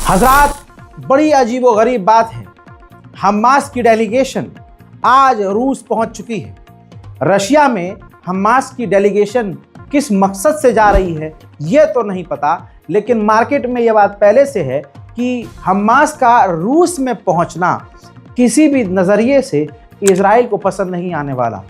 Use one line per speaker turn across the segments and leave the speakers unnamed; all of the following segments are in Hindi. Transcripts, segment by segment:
हजरात, बड़ी अजीबोगरीब बात है। हमास की डेलीगेशन आज रूस पहुंच चुकी है। रशिया में हमास की डेलीगेशन किस मकसद से जा रही है ये तो नहीं पता, लेकिन मार्केट में यह बात पहले से है कि हमास का रूस में पहुंचना किसी भी नज़रिए से इजराइल को पसंद नहीं आने वाला।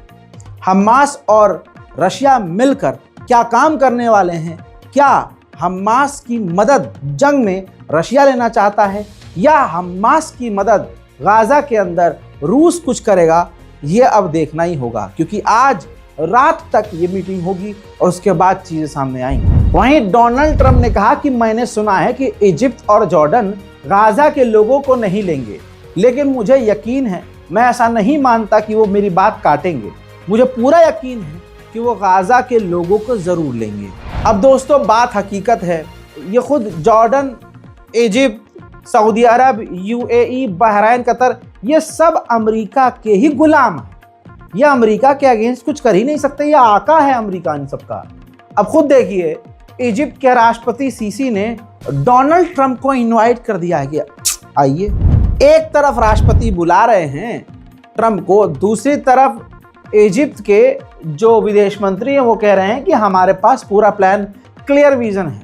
हमास और रशिया मिलकर क्या काम करने वाले हैं? क्या हमास की मदद जंग में रशिया लेना चाहता है या हमास की मदद गाज़ा के अंदर रूस कुछ करेगा? ये अब देखना ही होगा, क्योंकि आज रात तक ये मीटिंग होगी और उसके बाद चीज़ें सामने आएंगी। वहीं डोनाल्ड ट्रंप ने कहा कि मैंने सुना है कि इजिप्ट और जॉर्डन गाज़ा के लोगों को नहीं लेंगे, लेकिन मुझे यकीन है, मैं ऐसा नहीं मानता कि वो मेरी बात काटेंगे। मुझे पूरा यकीन है कि वो गाज़ा के लोगों को ज़रूर लेंगे। अब दोस्तों, बात हकीकत है, ये खुद जॉर्डन, इजिप्ट, सऊदी अरब, यूएई, बहरीन, कतर, ये सब अमेरिका के ही गुलाम हैं। ये अमेरिका के अगेंस्ट कुछ कर ही नहीं सकते, ये आका है अमेरिका इन सबका। अब खुद देखिए, इजिप्ट के राष्ट्रपति सीसी ने डोनाल्ड ट्रंप को इनवाइट कर दिया है कि आइए। एक तरफ राष्ट्रपति बुला रहे हैं ट्रंप को, दूसरी तरफ इजिप्ट के जो विदेश मंत्री हैं वो कह रहे हैं कि हमारे पास पूरा प्लान, क्लियर विजन है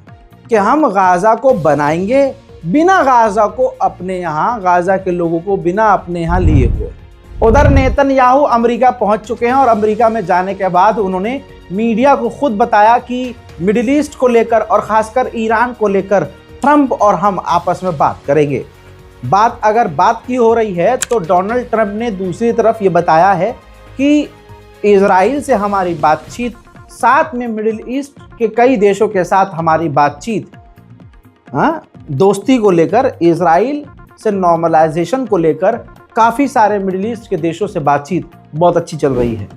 कि हम गाज़ा को बनाएंगे बिना गाज़ा को अपने यहाँ, गाज़ा के लोगों को बिना अपने यहाँ लिए हुए। उधर नेतन्याहू अमेरिका पहुंच चुके हैं और अमेरिका में जाने के बाद उन्होंने मीडिया को खुद बताया कि मिडिल ईस्ट को लेकर और ख़ासकर ईरान को लेकर ट्रंप और हम आपस में बात करेंगे। अगर बात की हो रही है तो डोनाल्ड ट्रंप ने दूसरी तरफ ये बताया है कि इजराइल से हमारी बातचीत, साथ में मिडिल ईस्ट के कई देशों के साथ हमारी बातचीत, दोस्ती को लेकर, इजराइल से नॉर्मलाइजेशन को लेकर काफ़ी सारे मिडिल ईस्ट के देशों से बातचीत बहुत अच्छी चल रही है।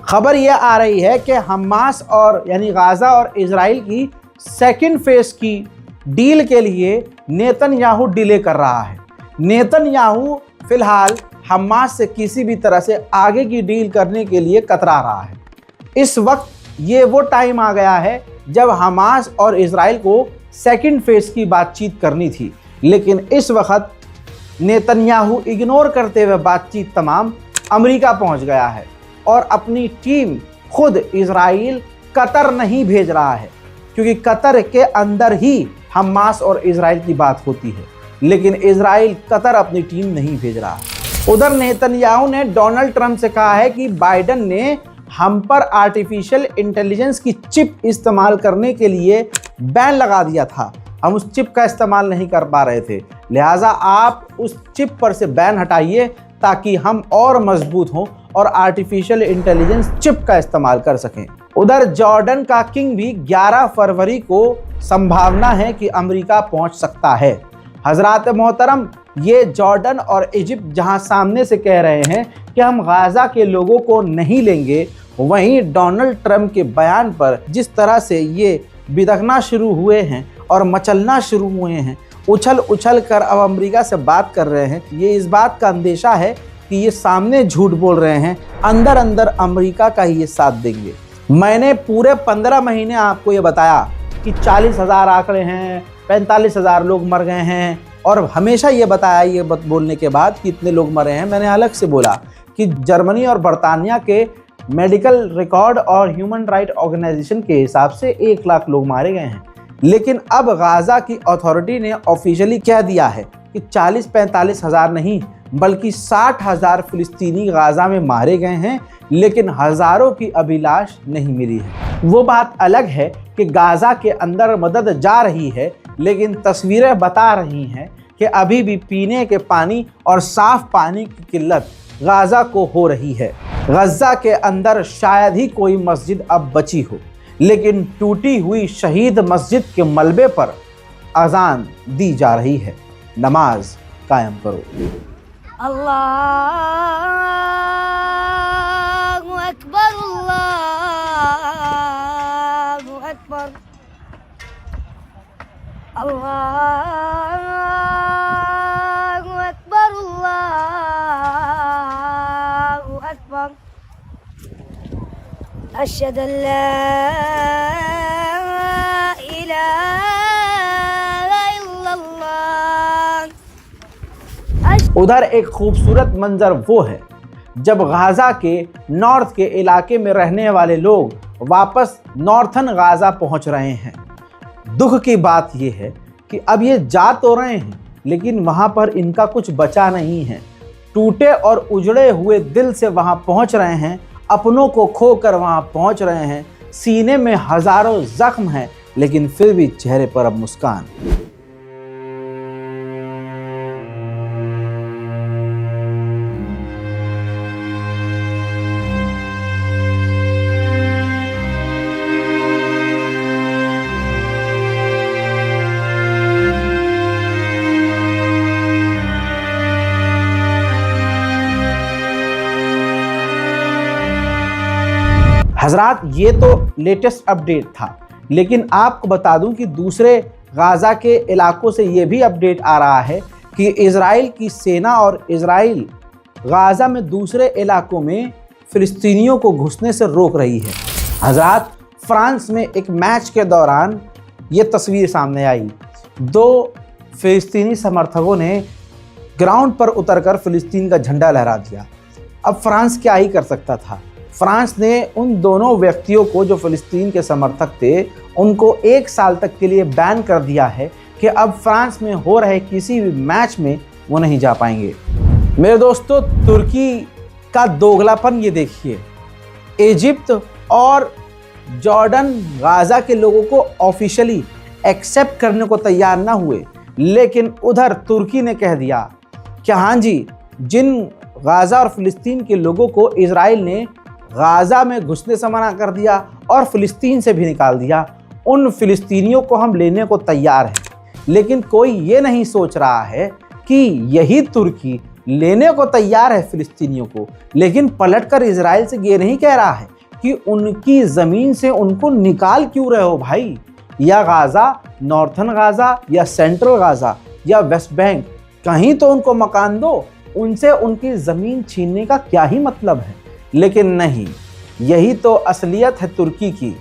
खबर यह आ रही है कि हमास और यानी गाज़ा और इजराइल की सेकंड फेज की डील के लिए नेतन्याहू डिले कर रहा है। नेतन्याहू फिलहाल हमास से किसी भी तरह से आगे की डील करने के लिए कतरा रहा है। इस वक्त ये वो टाइम आ गया है जब हमास और इजराइल को सेकंड फेज की बातचीत करनी थी, लेकिन इस वक्त नेतन्याहू इग्नोर करते हुए बातचीत तमाम अमेरिका पहुंच गया है और अपनी टीम खुद इजराइल, कतर नहीं भेज रहा है, क्योंकि कतर के अंदर ही हमास और इजराइल की बात होती है, लेकिन इजराइल, कतर अपनी टीम नहीं भेज रहा। उधर नेतन्याहू ने डोनाल्ड ट्रंप से कहा है कि बाइडेन ने हम पर आर्टिफिशियल इंटेलिजेंस की चिप इस्तेमाल करने के लिए बैन लगा दिया था। हम उस चिप का इस्तेमाल नहीं कर पा रहे थे, लिहाजा आप उस चिप पर से बैन हटाइए ताकि हम और मजबूत हों और आर्टिफिशियल इंटेलिजेंस चिप का इस्तेमाल कर सकें। उधर जॉर्डन का किंग भी 11 फरवरी को संभावना है कि अमेरिका पहुंच सकता है। हजरात मोहतरम, ये जॉर्डन और इजिप्ट जहां सामने से कह रहे हैं कि हम गाज़ा के लोगों को नहीं लेंगे, वहीं डोनाल्ड ट्रंप के बयान पर जिस तरह से ये बिदकना शुरू हुए हैं और मचलना शुरू हुए हैं, उछल उछल कर अब अमेरिका से बात कर रहे हैं, ये इस बात का अंदेशा है कि ये सामने झूठ बोल रहे हैं, अंदर अंदर अमेरिका का ही ये साथ देंगे। मैंने पूरे 15 महीने आपको ये बताया कि 40,000 आंकड़े हैं, 45,000 लोग मर गए हैं, और हमेशा ये बताया, ये बोलने के बाद कि इतने लोग मरे हैं, मैंने अलग से बोला कि जर्मनी और बरतानिया के मेडिकल रिकॉर्ड और ह्यूमन राइट ऑर्गेनाइजेशन के हिसाब से 1 लाख लोग मारे गए हैं। लेकिन अब गाज़ा की अथॉरिटी ने ऑफिशियली कह दिया है कि 40-45 हज़ार नहीं बल्कि 60,000 फिलिस्तीनी गाज़ा में मारे गए हैं, लेकिन हज़ारों की अभी लाश नहीं मिली है। वो बात अलग है कि गाज़ा के अंदर मदद जा रही है, लेकिन तस्वीरें बता रही हैं कि अभी भी पीने के पानी और साफ पानी की किल्लत गाज़ा को हो रही है। गज़ा के अंदर शायद ही कोई मस्जिद अब बची हो, लेकिन टूटी हुई शहीद मस्जिद के मलबे पर अजान दी जा रही है, नमाज कायम करो।
अल्लाहु अकबर, अल्लाहु अकबर, अल्लाहु अकबर, अल्लाहु अकबर, अशहदु अल्ला इलाहा इल्लल्लाह।
उधर एक खूबसूरत मंजर वो है जब गाजा के नॉर्थ के इलाके में रहने वाले लोग वापस नॉर्थन गाजा पहुंच रहे हैं। दुख की बात यह है कि अब ये जा तो रहे हैं लेकिन वहां पर इनका कुछ बचा नहीं है। टूटे और उजड़े हुए दिल से वहां पहुंच रहे हैं, अपनों को खोकर वहां पहुंच रहे हैं। सीने में हजारों जख्म हैं लेकिन फिर भी चेहरे पर अब मुस्कान। हजरात, ये तो लेटेस्ट अपडेट था, लेकिन आपको बता दूं कि दूसरे गाजा के इलाकों से ये भी अपडेट आ रहा है कि इजराइल की सेना और इजराइल गाजा में दूसरे इलाकों में फिलिस्तीनियों को घुसने से रोक रही है। हजरात, फ्रांस में एक मैच के दौरान ये तस्वीर सामने आई। 2 फिलिस्तीनी समर्थकों ने ग्राउंड पर उतरकर फिलिस्तीन का झंडा लहरा दिया। अब फ्रांस क्या ही कर सकता था। फ्रांस ने उन दोनों व्यक्तियों को जो फिलिस्तीन के समर्थक थे उनको 1 साल तक के लिए बैन कर दिया है कि अब फ्रांस में हो रहे किसी भी मैच में वो नहीं जा पाएंगे। मेरे दोस्तों, तुर्की का दोगलापन ये देखिए। इजिप्ट और जॉर्डन गाजा के लोगों को ऑफिशियली एक्सेप्ट करने को तैयार ना हुए, लेकिन उधर तुर्की ने कह दिया कि हाँ जी, जिन गाजा और फिलिस्तीन के लोगों को इजराइल ने गाजा में घुसने से मना कर दिया और फिलिस्तीन से भी निकाल दिया, उन फिलिस्तीनियों को हम लेने को तैयार हैं। लेकिन कोई ये नहीं सोच रहा है कि यही तुर्की लेने को तैयार है फिलिस्तीनियों को, लेकिन पलटकर इजराइल से ये नहीं कह रहा है कि उनकी ज़मीन से उनको निकाल क्यों रहे हो भाई। या गाजा, नॉर्थन गाजा या सेंट्रल गाजा या वेस्ट बैंक, कहीं तो उनको मकान दो। उनसे उनकी ज़मीन छीनने का क्या ही मतलब है। लेकिन नहीं, यही तो असलियत है तुर्की की।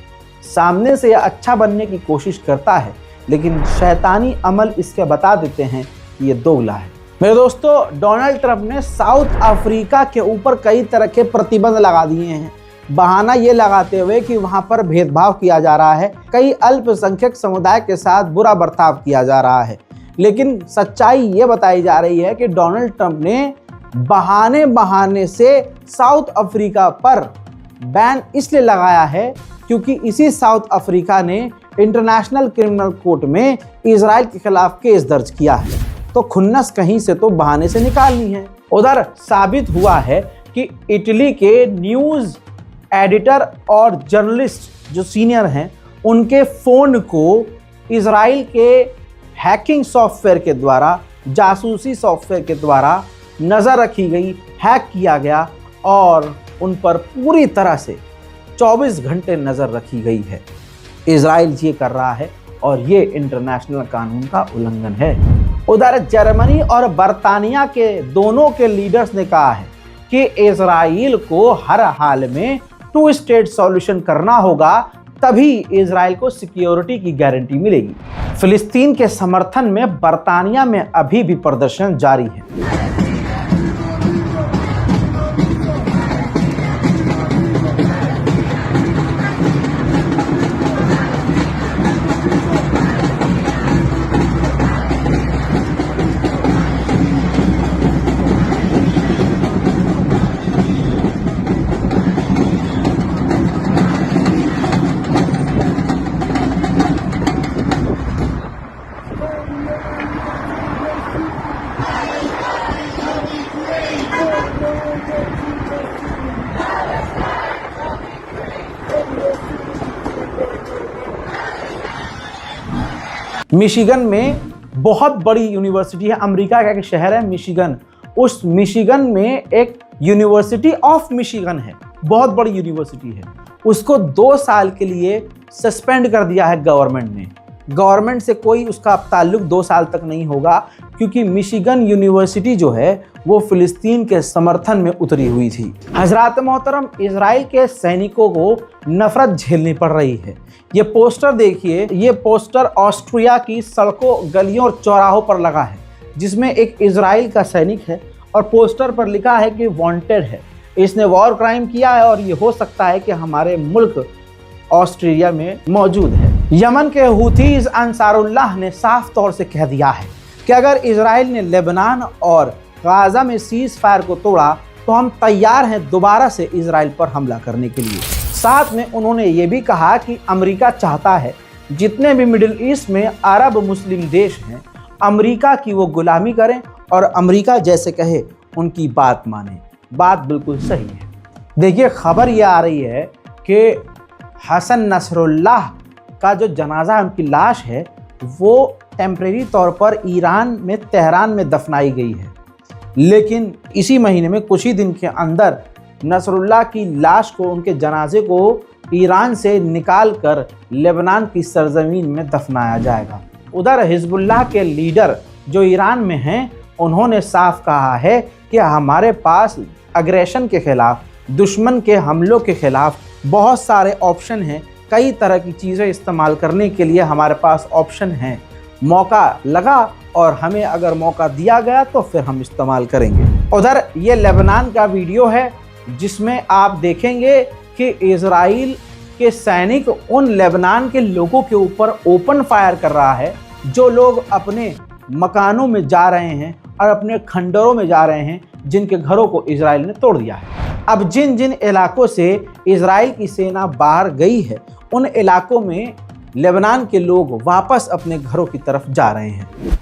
सामने से अच्छा बनने की कोशिश करता है, लेकिन शैतानी अमल इसके बता देते हैं कि ये दोगला है। मेरे दोस्तों, डोनाल्ड ट्रंप ने साउथ अफ्रीका के ऊपर कई तरह के प्रतिबंध लगा दिए हैं, बहाना ये लगाते हुए कि वहाँ पर भेदभाव किया जा रहा है, कई अल्पसंख्यक समुदाय के साथ बुरा बर्ताव किया जा रहा है। लेकिन सच्चाई ये बताई जा रही है कि डोनाल्ड ट्रंप ने बहाने से साउथ अफ्रीका पर बैन इसलिए लगाया है क्योंकि इसी साउथ अफ्रीका ने इंटरनेशनल क्रिमिनल कोर्ट में इजराइल के खिलाफ केस दर्ज किया है। तो खुन्नस कहीं से तो बहाने से निकालनी है। उधर साबित हुआ है कि इटली के न्यूज़ एडिटर और जर्नलिस्ट जो सीनियर हैं, उनके फ़ोन को इजराइल के हैकिंग सॉफ्टवेयर के द्वारा, जासूसी सॉफ्टवेयर के द्वारा नज़र रखी गई, हैक किया गया और उन पर पूरी तरह से 24 घंटे नज़र रखी गई है। इजराइल ये कर रहा है और ये इंटरनेशनल कानून का उल्लंघन है। उधर जर्मनी और बर्तानिया के दोनों के लीडर्स ने कहा है कि इजराइल को हर हाल में 2 स्टेट सॉल्यूशन करना होगा, तभी इजराइल को सिक्योरिटी की गारंटी मिलेगी। फिलिस्तीन के समर्थन में बर्तानिया में अभी भी प्रदर्शन जारी है। मिशिगन में बहुत बड़ी यूनिवर्सिटी है, अमेरिका का एक शहर है मिशिगन। उस मिशिगन में एक यूनिवर्सिटी ऑफ मिशिगन है, बहुत बड़ी यूनिवर्सिटी है। उसको 2 साल के लिए सस्पेंड कर दिया है गवर्नमेंट ने। गवर्नमेंट से कोई उसका ताल्लुक 2 साल तक नहीं होगा, क्योंकि मिशिगन यूनिवर्सिटी जो है वो फिलिस्तीन के समर्थन में उतरी हुई थी। हजरात मोहतरम, इजराइल के सैनिकों को नफरत झेलनी पड़ रही है। ये पोस्टर देखिए, ये पोस्टर ऑस्ट्रिया की सड़कों, गलियों और चौराहों पर लगा है, जिसमें एक इजराइल का सैनिक है और पोस्टर पर लिखा है कि वांटेड है, इसने वॉर क्राइम किया है और ये हो सकता है कि हमारे मुल्क ऑस्ट्रेलिया में मौजूद है। यमन के हुथीज अंसारुल्लाह ने साफ तौर से कह दिया है कि अगर इजराइल ने लेबनान और गाजा में सीज फायर को तोड़ा तो हम तैयार हैं दोबारा से इजराइल पर हमला करने के लिए। साथ में उन्होंने ये भी कहा कि अमेरिका चाहता है जितने भी मिडिल ईस्ट में अरब मुस्लिम देश हैं, अमेरिका की वो गुलामी करें और अमेरिका जैसे कहे उनकी बात माने। बात बिल्कुल सही है। देखिए, खबर ये आ रही है कि हसन नसरुल्लाह का जो जनाजा है, उनकी लाश है, वो टेम्परेरी तौर पर ईरान में तेहरान में दफनाई गई है, लेकिन इसी महीने में कुछ ही दिन के अंदर नसरुल्लाह की लाश को, उनके जनाजे को ईरान से निकाल कर लेबनान की सरजमीन में दफनाया जाएगा। उधर हिजबुल्लाह के लीडर जो ईरान में हैं, उन्होंने साफ कहा है कि हमारे पास अग्रेशन के खिलाफ, दुश्मन के हमलों के खिलाफ बहुत सारे ऑप्शन हैं, कई तरह की चीज़ें इस्तेमाल करने के लिए हमारे पास ऑप्शन हैं। मौका लगा और हमें अगर मौका दिया गया तो फिर हम इस्तेमाल करेंगे। उधर ये लेबनान का वीडियो है जिसमें आप देखेंगे कि इजराइल के सैनिक उन लेबनान के लोगों के ऊपर ओपन फायर कर रहा है जो लोग अपने मकानों में जा रहे हैं और अपने खंडरों में जा रहे हैं, जिनके घरों को इजराइल ने तोड़ दिया है। अब जिन जिन इलाकों से इजराइल की सेना बाहर गई है, उन इलाकों में लेबनान के लोग वापस अपने घरों की तरफ जा रहे हैं।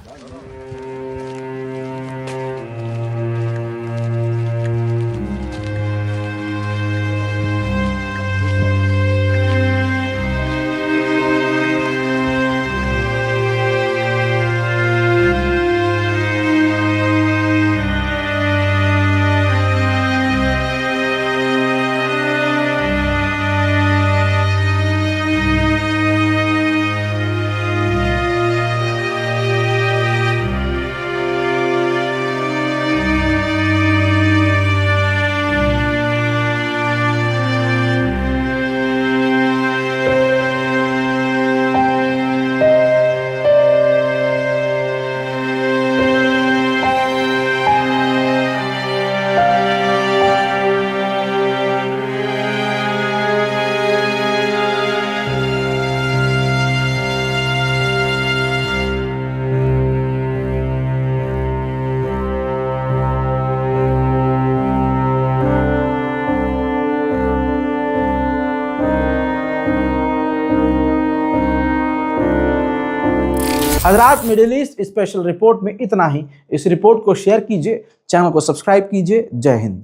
हजरात, मिडिल ईस्ट स्पेशल रिपोर्ट में इतना ही। इस रिपोर्ट को शेयर कीजिए, चैनल को सब्सक्राइब कीजिए। जय हिंद।